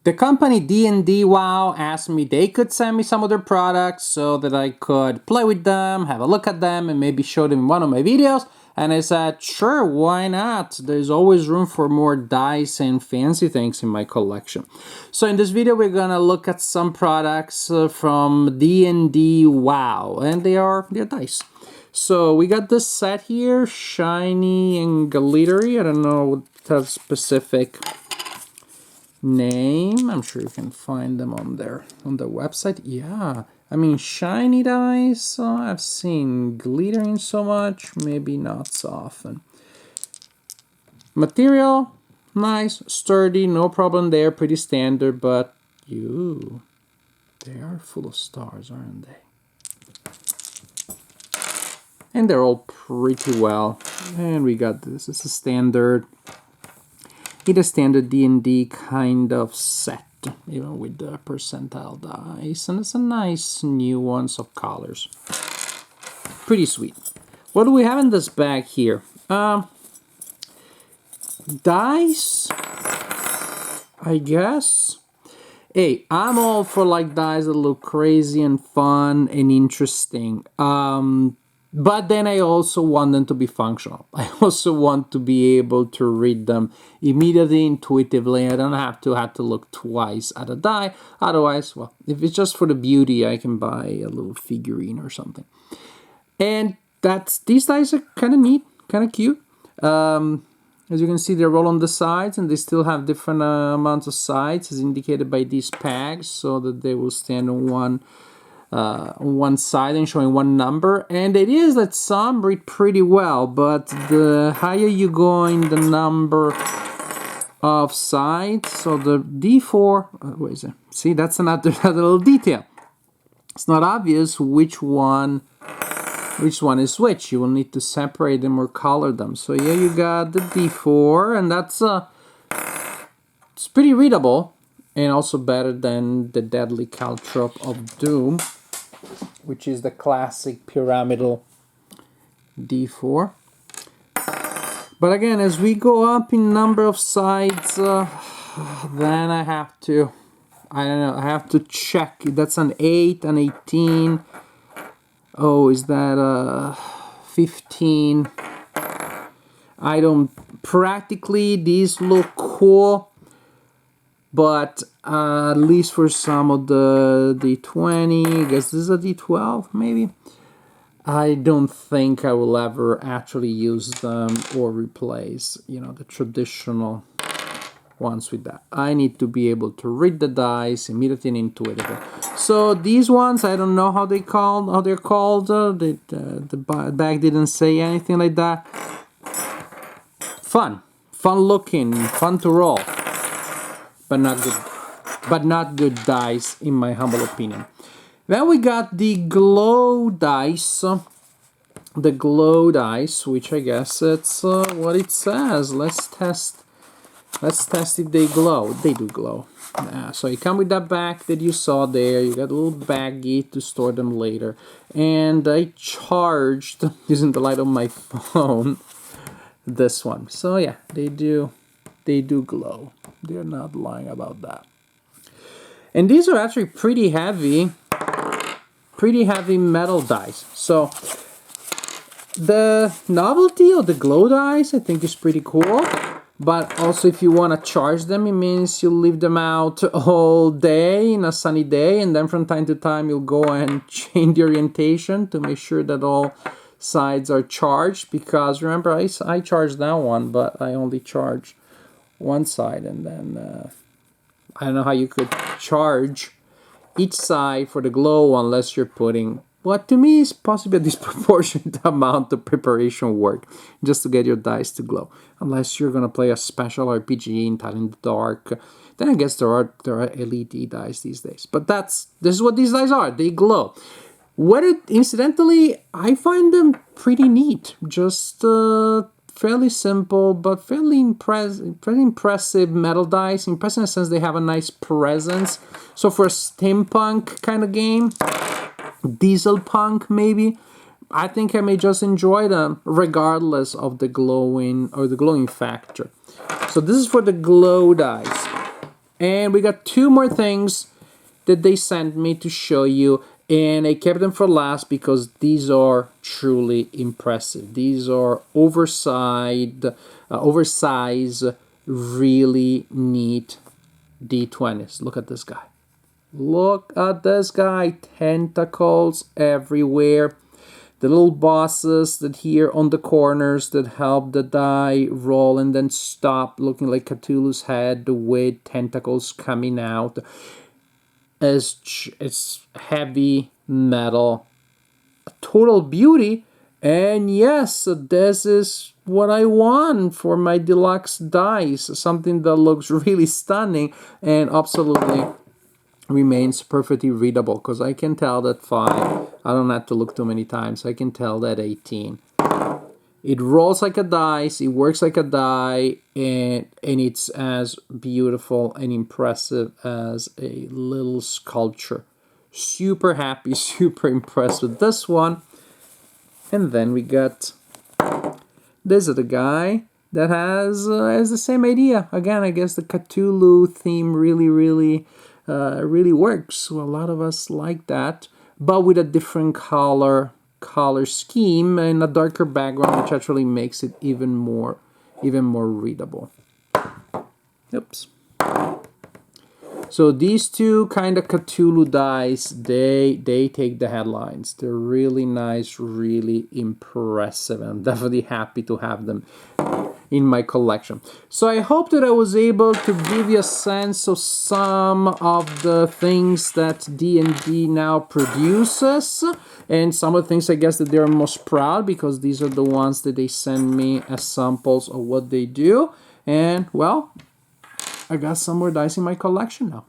The company DnDWow asked me they could send me some of their products so that I could play with them, have a look at them, and maybe show them in one of my videos. And I said, sure, why not? There's always room for more dice and fancy things in my collection. So in this video, we're gonna look at some products from DnDWow, and they're dice. So we got this set here, shiny and glittery. I don't know what that specific name. I'm sure you can find them on their website. Yeah, I mean shiny dice. I've seen glittering so much, maybe not so often. Material, nice, sturdy, no problem there, pretty standard. But they are full of stars, aren't they? And they're all pretty well. And we got this. It's a standard. It's a standard D&D kind of set, even with the percentile dice, and it's a nice new ones of colors. Pretty sweet. What do we have in this bag here? Dice, I guess. Hey, I'm all for like dice that look crazy and fun and interesting. But then I also want them to be functional. I also want to be able to read them immediately, intuitively. I don't have to look twice at a die. Otherwise, well, if it's just for the beauty, I can buy a little figurine or something. And these dice are kind of neat, kind of cute. As you can see, they're all on the sides, and they still have different amounts of sides, as indicated by these pegs, so that they will stand on one side and showing one number. And it is that some read pretty well, but the higher you go in the number of sides, so the D4, where is it? See, that's another little detail. It's not obvious which one is which. You will need to separate them or color them. So here you got the D4, and it's pretty readable, and also better than the Deadly Caltrop of Doom, which is the classic pyramidal D4. But again, as we go up in number of sides, then I have to, I don't know, I have to check. That's an 8, an 18. Oh, is that 15? I don't, practically these look cool, but at least for some of the D20, I guess this is a D12 maybe, I don't think I will ever actually use them or replace, the traditional ones with that. I need to be able to read the dice immediately and intuitively. So these ones, I don't know how they're called. The bag didn't say anything like that. Fun looking, fun to roll, but not good dice in my humble opinion. Then we got the glow dice. The glow dice, which I guess it's what it says. Let's test if they glow. They do glow. So you come with that bag that you saw there. You got a little baggie to store them later. And I charged, using the light on my phone, this one. So yeah, they do glow. They're not lying about that. And these are actually pretty heavy metal dice. So the novelty of the glow dice, I think, is pretty cool. But also, if you want to charge them, it means you'll leave them out all day in a sunny day, and then from time to time you'll go and change the orientation to make sure that all sides are charged. Because remember, I charged that one, but I only charge one side, and then I don't know how you could charge each side for the glow unless you're putting what to me is possibly a disproportionate amount of preparation work just to get your dice to glow. Unless you're gonna play a special RPG in Titan in the Dark, then I guess there are LED dice these days. But this is what these dice are. They glow. Incidentally, I find them pretty neat. Just fairly simple, but fairly impressive metal dice. Impressive in the sense they have a nice presence. So for a steampunk kind of game, diesel punk maybe, I think I may just enjoy them regardless of the glowing factor. So this is for the glow dice. And we got two more things that they sent me to show you, and I kept them for last because these are truly impressive. These are oversized, really neat D20s. Look at this guy. Look at this guy. Tentacles everywhere. The little bosses that here on the corners that help the die roll and then stop, looking like Cthulhu's head with tentacles coming out. It's heavy metal, total beauty. And yes, this is what I want for my deluxe dice, something that looks really stunning and absolutely remains perfectly readable, because I can tell that 5, I don't have to look too many times, I can tell that 18. It rolls like a dice, it works like a die, and it's as beautiful and impressive as a little sculpture. Super happy, super impressed with this one. And then we got this other guy that has the same idea. Again, I guess the Cthulhu theme really works. Well, a lot of us like that, but with a different color scheme and a darker background, which actually makes it even more readable. Oops. So these two kind of Cthulhu dice, they take the headlines. They're really nice, really impressive. I'm definitely happy to have them in my collection. So I hope that I was able to give you a sense of some of the things that DnDWow produces, and some of the things I guess that they're most proud, because these are the ones that they send me as samples of what they do. And well, I got some more dice in my collection now.